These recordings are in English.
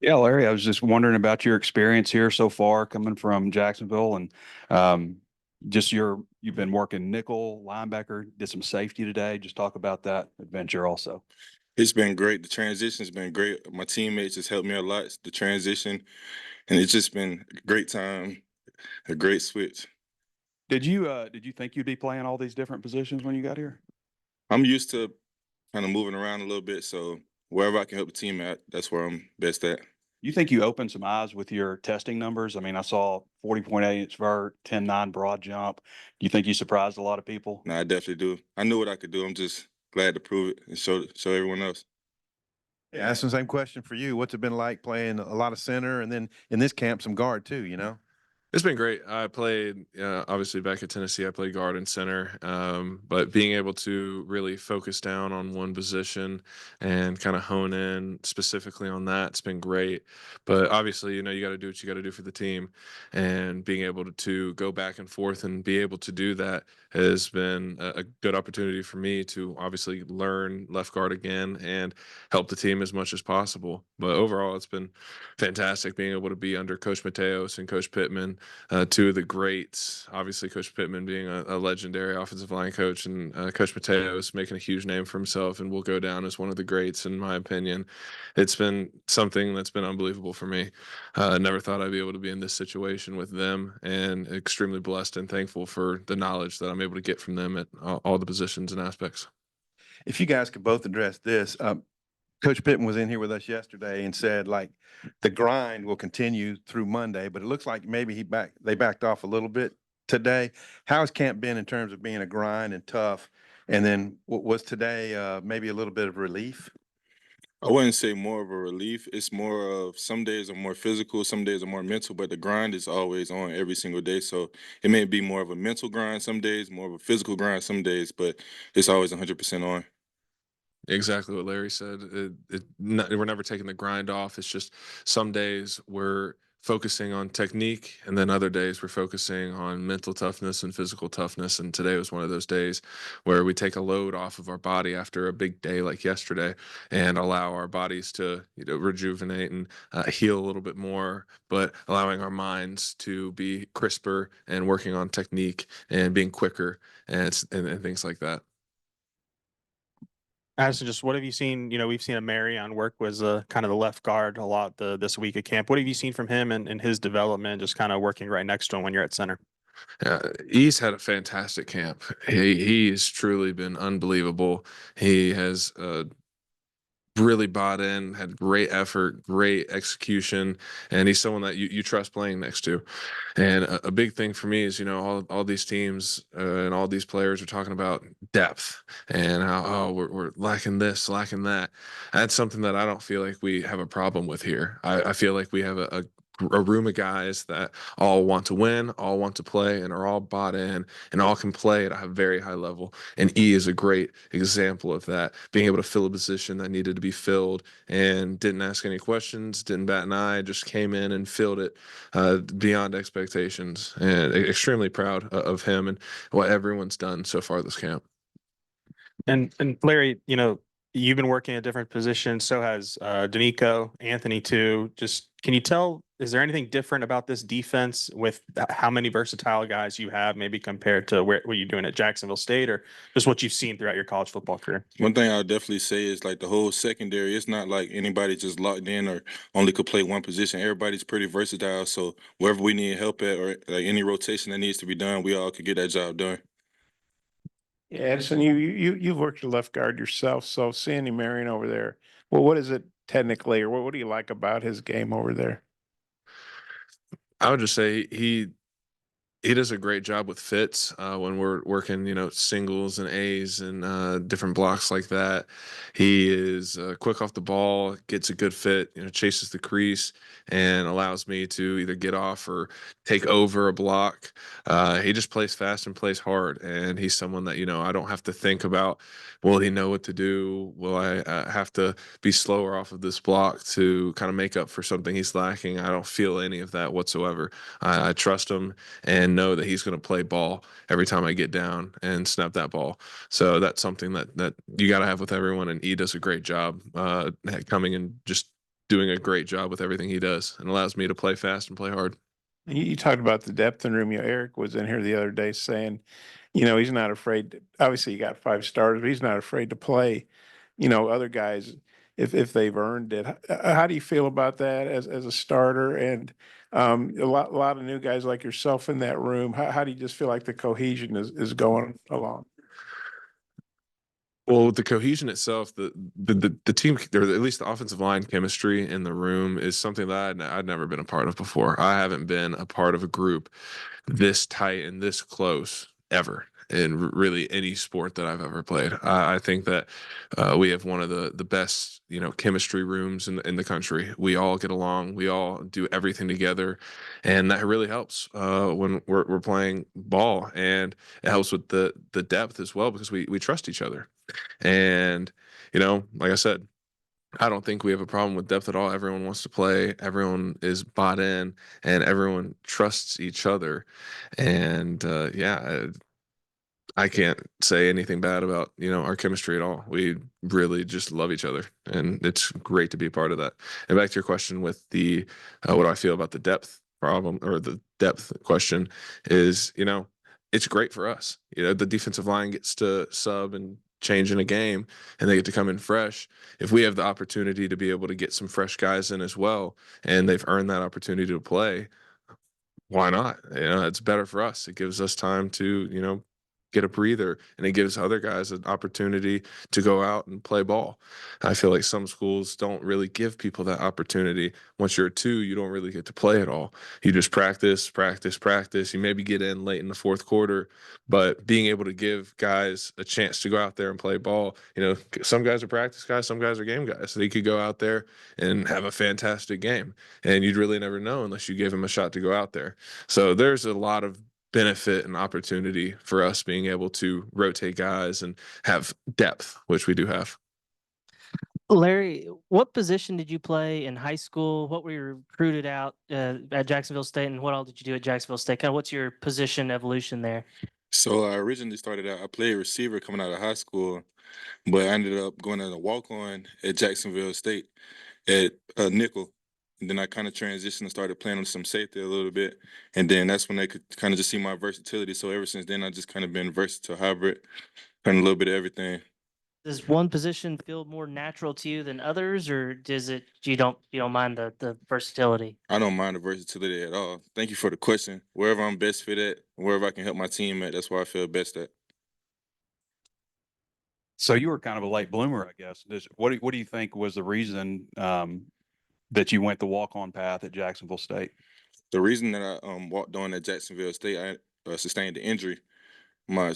Yeah, Larry, I was just wondering about your experience here so far coming from Jacksonville and um, just you've been working nickel, linebacker, did some safety today. Just talk about that adventure also. It's been great. The transition's been great. My teammates has helped me a lot. The transition, and it's just been a great time, a great switch. Did you think you'd be playing all these different positions when you got here? I'm used to kind of moving around a little bit, so wherever I can help the team at, that's where I'm best at. You think you opened some eyes with your testing numbers? I mean, I saw 40.8 inch vert, 10.9 broad jump. Do you think you surprised a lot of people? No, I definitely do. I knew what I could do. I'm just glad to prove it and show everyone else. Yeah, that's the same question for you. What's it been like playing a lot of center and then in this camp some guard too, you know? It's been great. I played, obviously back at Tennessee, I played guard and center. But being able to really focus down on one position and kind of hone in specifically on that, it's been great. But obviously, you got to do what you got to do for the team. And being able to go back and forth and be able to do that has been a good opportunity for me to obviously learn left guard again and help the team as much as possible. But overall, it's been fantastic being able to be under Coach Mateos and Coach Pittman, two of the greats. Obviously, Coach Pittman being a legendary offensive line coach, and Coach Mateos making a huge name for himself and will go down as one of the greats, in my opinion. It's been something that's been unbelievable for me. Never thought I'd be able to be in this situation with them, and extremely blessed and thankful for the knowledge that I'm able to get from them at all the positions and aspects. If you guys could both address this, Coach Pittman was in here with us yesterday and said like the grind will continue through Monday, but it looks like maybe they backed off a little bit today. How's camp been in terms of being a grind and tough? And then was today maybe a little bit of relief? I wouldn't say more of a relief. It's more of some days are more physical, some days are more mental, but the grind is always on every single day. So it may be more of a mental grind some days, more of a physical grind some days, but it's always 100% on. Exactly what Larry said. We're never taking the grind off. It's just some days we're focusing on technique, and then other days we're focusing on mental toughness and physical toughness. And today was one of those days where we take a load off of our body after a big day like yesterday, and allow our bodies to rejuvenate and heal a little bit more, but allowing our minds to be crisper and working on technique and being quicker and things like that. Addison, just what have you seen? We've seen a Marion work was kind of the left guard a lot this week at camp. What have you seen from him and his development, just kind of working right next to him when you're at center? He's had a fantastic camp. He's truly been unbelievable. He has really bought in, had great effort, great execution, and he's someone that you trust playing next to. And a big thing for me is, all these teams and all these players are talking about depth and how, oh, we're lacking this, lacking that. That's something that I don't feel like we have a problem with here. I feel like we have a room of guys that all want to win, all want to play, and are all bought in and all can play at a very high level. And E is a great example of that, being able to fill a position that needed to be filled and didn't ask any questions, didn't bat an eye, just came in and filled it beyond expectations. And extremely proud of him and what everyone's done so far this camp. And Larry, you've been working a different position. So has Danico, Anthony too. Just can you tell? Is there anything different about this defense with how many versatile guys you have, maybe compared to what you're doing at Jacksonville State, or just what you've seen throughout your college football career? One thing I'll definitely say is like the whole secondary, it's not like anybody just locked in or only could play one position. Everybody's pretty versatile. So wherever we need help at or like any rotation that needs to be done, we all could get that job done. Yeah, Edison, you've worked your left guard yourself, so Sandy Marion over there. Well, what is it technically, or what do you like about his game over there? I would just say he does a great job with fits when we're working, singles and A's and different blocks like that. He is quick off the ball, gets a good fit, chases the crease, and allows me to either get off or take over a block. He just plays fast and plays hard, and he's someone that I don't have to think about. Will he know what to do? Will I have to be slower off of this block to kind of make up for something he's lacking? I don't feel any of that whatsoever. I trust him and know that he's going to play ball every time I get down and snap that ball. So that's something that you got to have with everyone. And he does a great job coming and just doing a great job with everything he does, and allows me to play fast and play hard. You talked about the depth in room. Eric was in here the other day saying, he's not afraid obviously you got 5 starters, but he's not afraid to play, other guys if they've earned it. How do you feel about that as a starter? And a lot of new guys like yourself in that room. How do you just feel like the cohesion is going along? Well, with the cohesion itself, the team, or at least the offensive line chemistry in the room, is something that I'd never been a part of before. I haven't been a part of a group this tight and this close ever in really any sport that I've ever played. I think that we have one of the best, chemistry rooms in the country. We all get along. We all do everything together, and that really helps when we're playing ball, and it helps with the depth as well, because we trust each other. And, like I said, I don't think we have a problem with depth at all. Everyone wants to play, everyone is bought in, and everyone trusts each other. And I can't say anything bad about, our chemistry at all. We really just love each other, and it's great to be a part of that. And back to your question with the what do I feel about the depth problem, or the depth question, is, it's great for us. The defensive line gets to sub and change in a game, and they get to come in fresh. If we have the opportunity to be able to get some fresh guys in as well, and they've earned that opportunity to play, why not? It's better for us. It gives us time to, get a breather, and it gives other guys an opportunity to go out and play ball. I feel like some schools don't really give people that opportunity. Once you're a 2, you don't really get to play at all. You just practice, practice, practice. You maybe get in late in the fourth quarter, but being able to give guys a chance to go out there and play ball, some guys are practice guys, some guys are game guys. So they could go out there and have a fantastic game, and you'd really never know unless you gave them a shot to go out there. So there's a lot of benefit and opportunity for us being able to rotate guys and have depth, which we do have. Larry, what position did you play in high school? What were you recruited out at Jacksonville State, and what all did you do at Jacksonville State? Kind of what's your position evolution there? So I originally started out, I played receiver coming out of high school, but I ended up going as a walk-on at Jacksonville State at nickel. And then I kind of transitioned and started playing on some safety a little bit. And then that's when they could kind of just see my versatility. So ever since then, I just kind of been versatile hybrid, kind of a little bit of everything. Does one position feel more natural to you than others, or does it you don't mind the versatility? I don't mind the versatility at all. Thank you for the question. Wherever I'm best fit at, wherever I can help my team at, that's where I feel best at. So you were kind of a late bloomer, I guess. What do you think was the reason that you went the walk-on path at Jacksonville State? The reason that I walked on at Jacksonville State, I sustained an injury my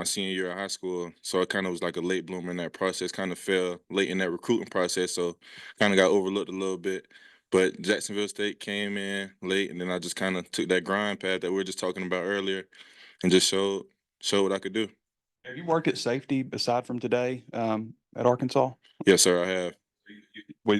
senior year of high school. So it kind of was like a late bloomer in that process, kind of fell late in that recruiting process. So kind of got overlooked a little bit. But Jacksonville State came in late, and then I just kind of took that grind path that we were just talking about earlier and just showed what I could do. Have you worked at safety aside from today at Arkansas? Yes, sir, I have.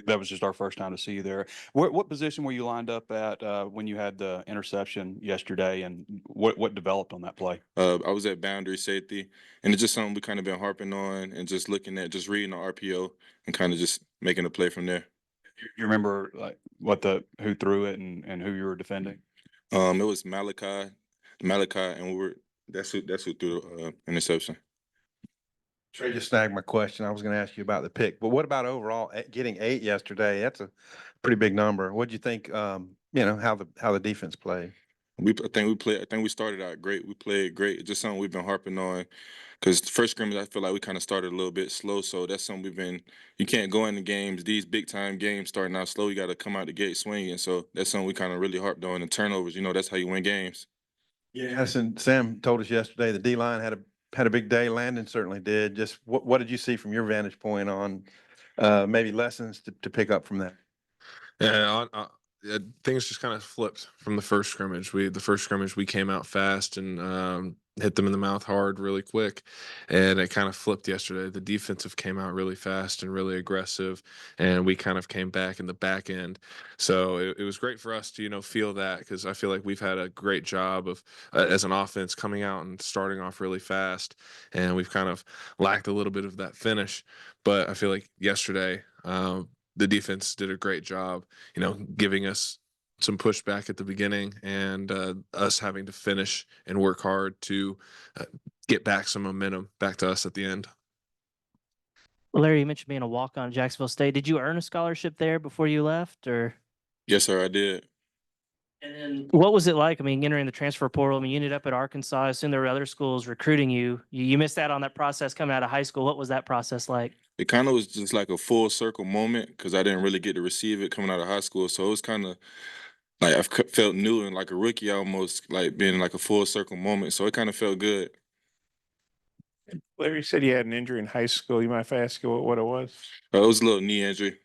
That was just our first time to see you there. What position were you lined up at when you had the interception yesterday, and what developed on that play? I was at boundary safety, and it's just something we kind of been harping on and just looking at, just reading the RPO and kind of just making a play from there. You remember like who threw it and who you were defending? It was Malachi, and that's who threw the interception. Trey just snagged my question. I was going to ask you about the pick, but what about overall getting 8 yesterday? That's a pretty big number. What do you think? How the defense played? I think we started out great. We played great. It's just something we've been harping on, because the first scrimmage, I feel like we kind of started a little bit slow. So that's something you can't go into games, these big time games starting out slow. You got to come out the gate swinging. So that's something we kind of really harped on. And turnovers, that's how you win games. Yeah, Addison, Sam told us yesterday the D-line had a big day. Landon certainly did. Just what did you see from your vantage point on maybe lessons to pick up from that? Yeah, things just kind of flipped from the first scrimmage. The first scrimmage we came out fast and hit them in the mouth hard really quick. And it kind of flipped yesterday. The defensive came out really fast and really aggressive, and we kind of came back in the back end. So it was great for us to, feel that, because I feel like we've had a great job of, as an offense, coming out and starting off really fast. And we've kind of lacked a little bit of that finish. But I feel like yesterday, the defense did a great job, giving us some pushback at the beginning, and us having to finish and work hard to get back some momentum back to us at the end. Larry, you mentioned being a walk-on at Jacksonville State. Did you earn a scholarship there before you left, or? Yes, sir, I did. And then what was it like? I mean, entering the transfer portal. I mean, you ended up at Arkansas. I assume there were other schools recruiting you. You missed out on that process coming out of high school. What was that process like? It kind of was just like a full circle moment because I didn't really get to receive it coming out of high school. So it was kind of like felt new and like a rookie almost, like being like a full circle moment. So it kind of felt good. Larry said you had an injury in high school. You mind if I ask you what it was? It was a little knee injury.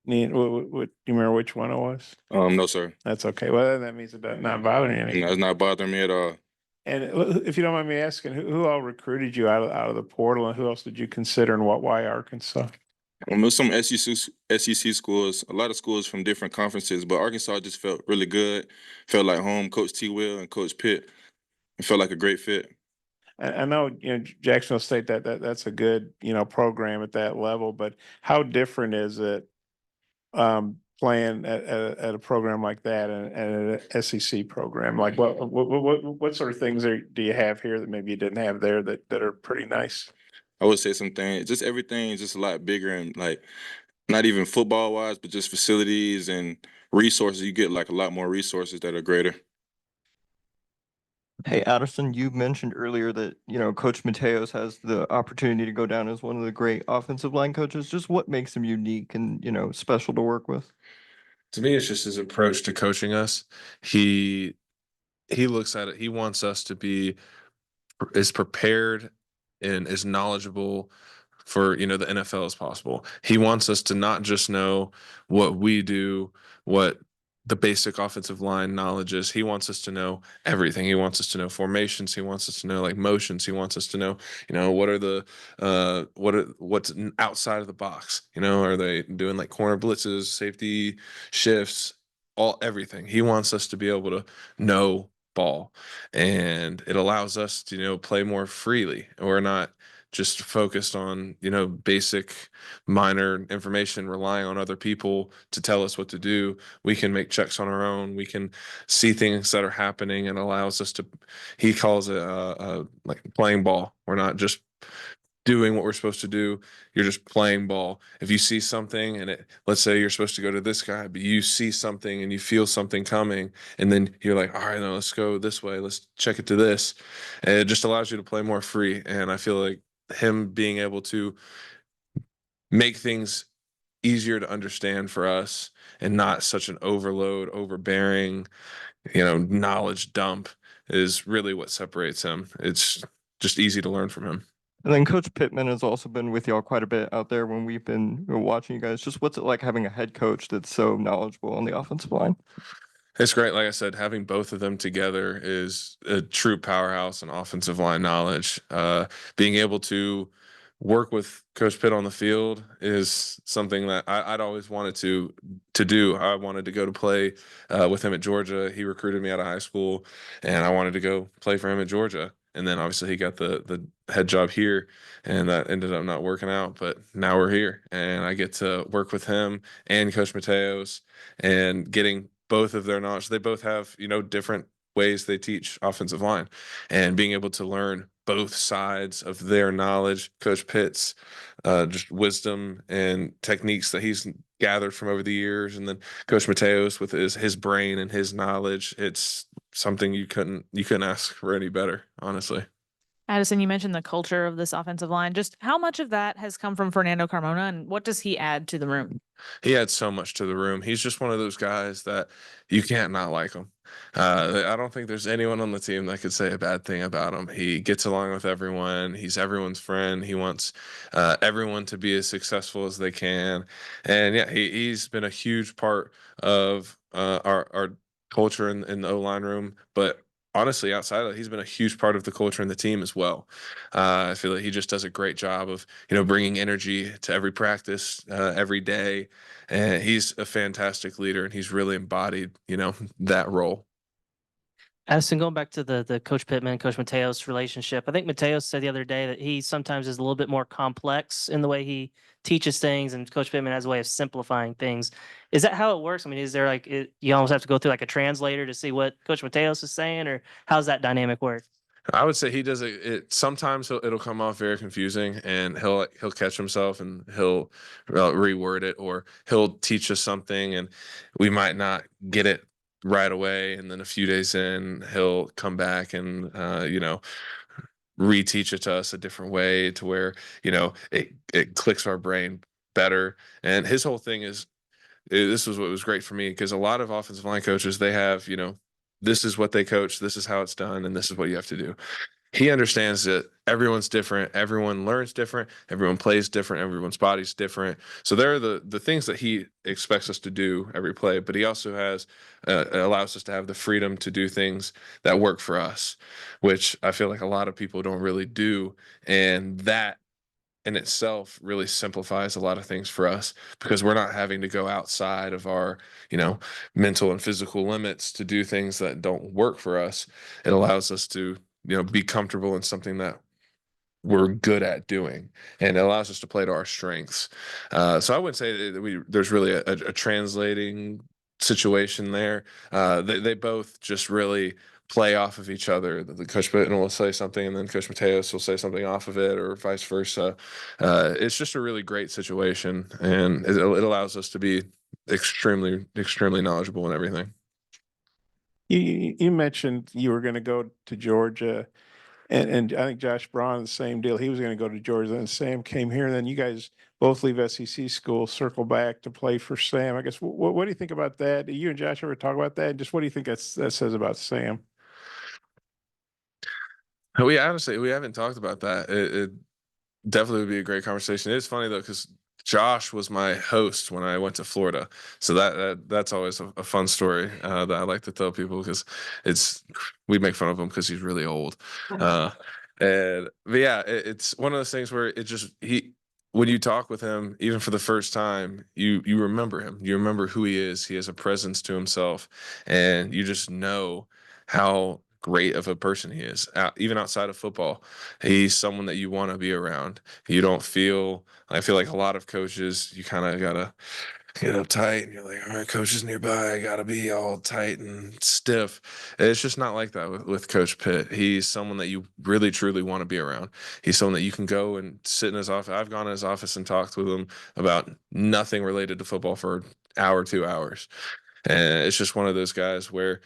What, do you remember which one it was? No, sir. That's okay. Well, that means it's not bothering you anymore. No, it's not bothering me at all. And if you don't mind me asking, who all recruited you out of the portal, and who else did you consider, and why Arkansas? There's some SEC schools, a lot of schools from different conferences, but Arkansas just felt really good. Felt like home. Coach T. Will and Coach Pitt. It felt like a great fit. I know, Jacksonville State, that's a good, program at that level, but how different is it playing at a program like that and an SEC program? Like what sort of things do you have here that maybe you didn't have there that are pretty nice? I would say something, just everything is just a lot bigger, and like not even football wise, but just facilities and resources. You get like a lot more resources that are greater. Hey, Addison, you mentioned earlier that, Coach Mateos has the opportunity to go down as one of the great offensive line coaches. Just what makes him unique and, special to work with? To me, it's just his approach to coaching us. He looks at it. He wants us to be as prepared and as knowledgeable for, the NFL as possible. He wants us to not just know what we do, what the basic offensive line knowledge is. He wants us to know everything. He wants us to know formations. He wants us to know like motions. He wants us to know, what are the what's outside of the box. Are they doing like corner blitzes, safety shifts, everything. He wants us to be able to know ball, and it allows us to, play more freely. We're not just focused on, basic minor information, relying on other people to tell us what to do. We can make checks on our own. We can see things that are happening, and allows us to, he calls it like playing ball. We're not just doing what we're supposed to do. You're just playing ball. If you see something and let's say you're supposed to go to this guy, but you see something and you feel something coming, and then you're like, all right, no, let's go this way. Let's check it to this. And it just allows you to play more free. And I feel like him being able to make things easier to understand for us and not such an overbearing, knowledge dump is really what separates him. It's just easy to learn from him. And then Coach Pittman has also been with y'all quite a bit out there when we've been watching you guys. Just what's it like having a head coach that's so knowledgeable on the offensive line? It's great. Like I said, having both of them together is a true powerhouse in offensive line knowledge. Being able to work with Coach Pitt on the field is something that I'd always wanted to do. I wanted to go to play with him at Georgia. He recruited me out of high school, and I wanted to go play for him at Georgia. And then obviously he got the head job here, and that ended up not working out. But now we're here, and I get to work with him and Coach Mateos, and getting both of their knowledge. They both have, different ways they teach offensive line, and being able to learn both sides of their knowledge. Coach Pitt's just wisdom and techniques that he's gathered from over the years, and then Coach Mateos with his brain and his knowledge. It's something you couldn't ask for any better, honestly. Addison, you mentioned the culture of this offensive line. Just how much of that has come from Fernando Carmona, and what does he add to the room? He adds so much to the room. He's just one of those guys that you can't not like him. I don't think there's anyone on the team that could say a bad thing about him. He gets along with everyone. He's everyone's friend. He wants everyone to be as successful as they can. And yeah, he's been a huge part of our culture in the O-line room. But honestly, outside of that, he's been a huge part of the culture and the team as well. I feel like he just does a great job of, bringing energy to every practice, every day. And he's a fantastic leader, and he's really embodied, that role. Addison, going back to the Coach Pittman, Coach Mateos relationship, I think Mateos said the other day that he sometimes is a little bit more complex in the way he teaches things, and Coach Pittman has a way of simplifying things. Is that how it works? I mean, is there like you almost have to go through like a translator to see what Coach Mateos is saying, or how's that dynamic work? I would say he does it. Sometimes it'll come off very confusing, and he'll catch himself, and he'll reword it, or he'll teach us something, and we might not get it right away, and then a few days in, he'll come back and reteach it to us a different way, to where it clicks our brain better. And his whole thing is, this was what was great for me, because a lot of offensive line coaches, they have this is what they coach, this is how it's done, and this is what you have to do. He understands that everyone's different, everyone learns different, everyone plays different, everyone's body's different. So there are the things that he expects us to do every play, but he also has allows us to have the freedom to do things that work for us, which I feel like a lot of people don't really do. And that in itself really simplifies a lot of things for us, because we're not having to go outside of our, mental and physical limits to do things that don't work for us. It allows us to be comfortable in something that we're good at doing, and it allows us to play to our strengths. So I would say that there's really a translating situation there. They both just really play off of each other. The Coach Britton will say something, and then Coach Mateos will say something off of it, or vice versa. It's just a really great situation, and it allows us to be extremely, extremely knowledgeable in everything. You mentioned you were going to go to Georgia, and I think Josh Braun, the same deal. He was going to go to Georgia, and Sam came here, and then you guys both leave SEC school, circle back to play for Sam. I guess what do you think about that? Do you and Josh ever talk about that? And just what do you think that says about Sam? We haven't talked about that. It definitely would be a great conversation. It's funny though, because Josh was my host when I went to Florida, so that's always a fun story that I like to tell people, because we make fun of him because he's really old. But yeah, it's one of those things where when you talk with him, even for the first time, you remember him. You remember who he is. He has a presence to himself, and you just know how great of a person he is. Even outside of football, he's someone that you want to be around. I feel like a lot of coaches, you kind of gotta get uptight, and you're like, all right, coach is nearby, I gotta be all tight and stiff. It's just not like that with Coach Pitt. He's someone that you really truly want to be around. He's someone that you can go and sit in his office. I've gone in his office and talked with him about nothing related to football for an hour, 2 hours. And it's just one of those guys where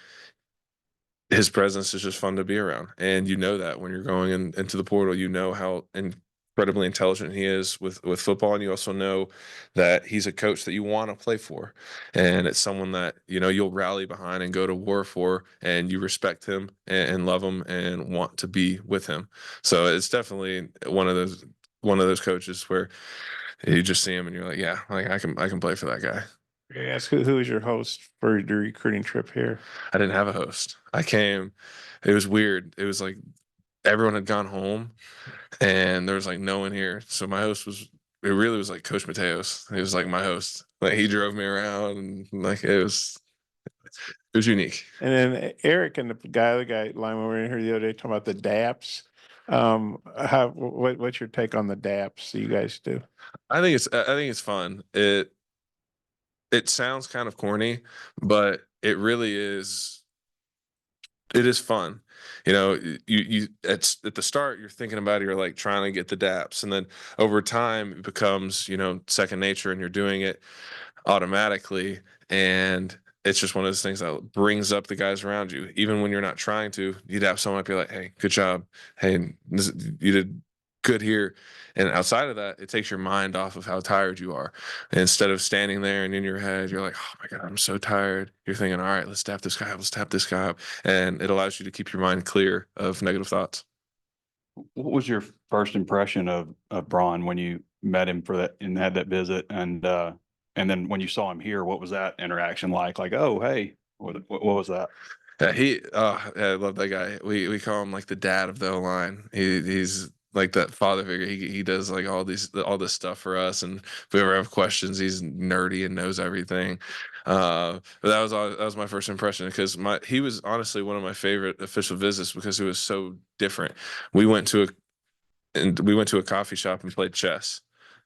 his presence is just fun to be around. And that when you're going into the portal, how incredibly intelligent he is with football. And you also know that he's a coach that you want to play for. And it's someone that, you'll rally behind and go to war for, and you respect him and love him and want to be with him. So it's definitely one of those coaches where you just see him and you're like, yeah, like I can play for that guy. Ask who was your host for the recruiting trip here? I didn't have a host. I came. It was weird. It was like everyone had gone home, and there was like no one here. So my host was. It really was like Coach Mateos. He was like my host. Like he drove me around, and like it was unique. And then Eric and the other guy lineman were in here the other day talking about the DAPs. What's your take on the DAPs that you guys do? I think it's fun. It sounds kind of corny, but it really is. It is fun. You at the start, you're thinking about it, you're like trying to get the DAPs, and then over time it becomes, second nature, and you're doing it automatically. And it's just one of those things that brings up the guys around you. Even when you're not trying to, you'd have someone be like, hey, good job. Hey, you did good here. And outside of that, it takes your mind off of how tired you are. And instead of standing there and in your head, you're like, oh my God, I'm so tired. You're thinking, all right, let's tap this guy up. Let's tap this guy up. And it allows you to keep your mind clear of negative thoughts. What was your first impression of Braun when you met him for that and had that visit? And then when you saw him here, what was that interaction like? Like, oh, hey, what was that? Yeah, I love that guy. We call him like the dad of the O-line. He's like that father figure. He does like all this stuff for us, and if we ever have questions, he's nerdy and knows everything. But that was my first impression because he was honestly one of my favorite official visits because it was so different. We went to a coffee shop and played chess.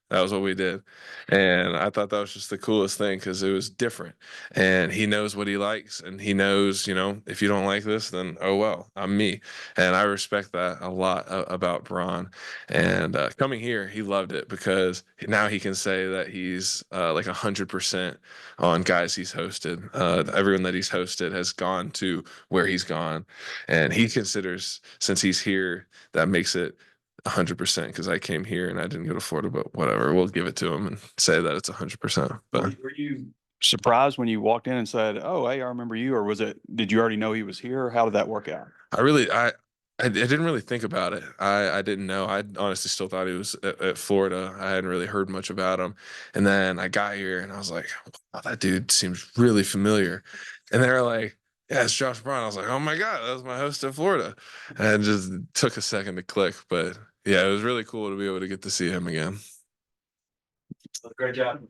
That was what we did. And I thought that was just the coolest thing because it was different. And he knows what he likes. And he knows, if you don't like this, then oh well, I'm me. And I respect that a lot about Braun. And coming here, he loved it because now he can say that he's like 100% on guys he's hosted. Everyone that he's hosted has gone to where he's gone. And he considers, since he's here, that makes it 100% because I came here and I didn't go to Florida, but whatever, we'll give it to him and say that it's 100%. But Were you surprised when you walked in and said, "Oh, hey, I remember you," or did you already know he was here? How did that work out? I didn't really think about it. I didn't know. I honestly still thought he was at Florida. I hadn't really heard much about him. And then I got here and I was like, wow, that dude seems really familiar. And they were like, yeah, it's Josh Braun. I was like, oh my God, that was my host in Florida. And it just took a second to click. But yeah, it was really cool to be able to get to see him again. Great job.